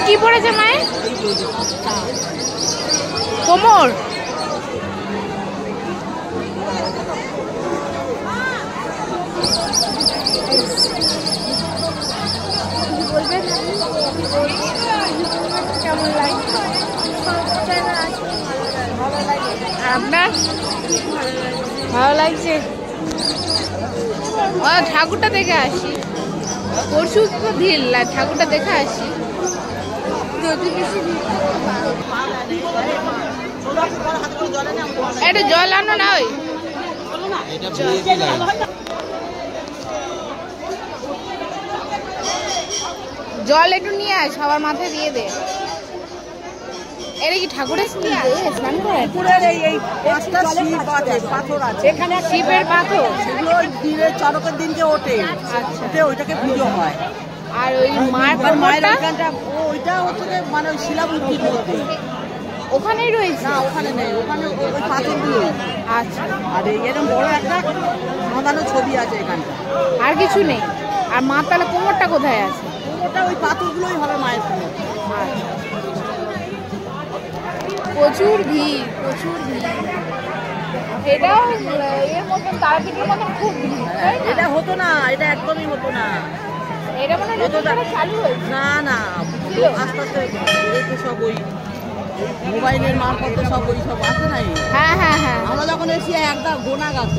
কি পড়েছে মায়ের? কোমর। কেমন লাগছে আপনার? ভালো লাগছে। ঠাকুরটা দেখে আসি। পরশু তো ভিড়, ঠাকুরটা দেখে আসি। একটু জল আনো না। ওই জল একটু নিয়ে আয়, সবার মাথায় দিয়ে দে। এটা কি ঠাকুরের স্নান করে? এখানে শিবের পাথর, সেগুলো চড়কের দিনকে ওঠে। আচ্ছা, ওইটাকে পুজো হয়। আর ওই মায়ের ওইখানটা ওইটা হচ্ছে মানে ওই শিলাবুদ্ধির মধ্যে ওখানেই রয়েছে। না, ওখানে নেই, ওখানে ওই পাথরগুলো। আচ্ছা, আর এরকম বড় একটা বাঁধানো ছবি আছে এখানটা, আর কিছু নেই। আর মা তাহলে কোমরটা কোথায় আছে? কোমরটা ওই পাথরগুলোই হবে মায়ের কোমর। আচ্ছা, প্রচুর ভিড়, প্রচুর ভিড়। এটাও এর মতন তারাপীঠের মতন খুব ভিড়। এটা হতো না, এটা একদমই হতো না। এটা মানে চালু হয়েছে? না না, আস্তে আস্তে সব ওই মোবাইলের মারফতে সব ওই সব আছে নাই। হ্যাঁ হ্যাঁ হ্যাঁ, আমরা যখন এসে একটা গোনা গাছ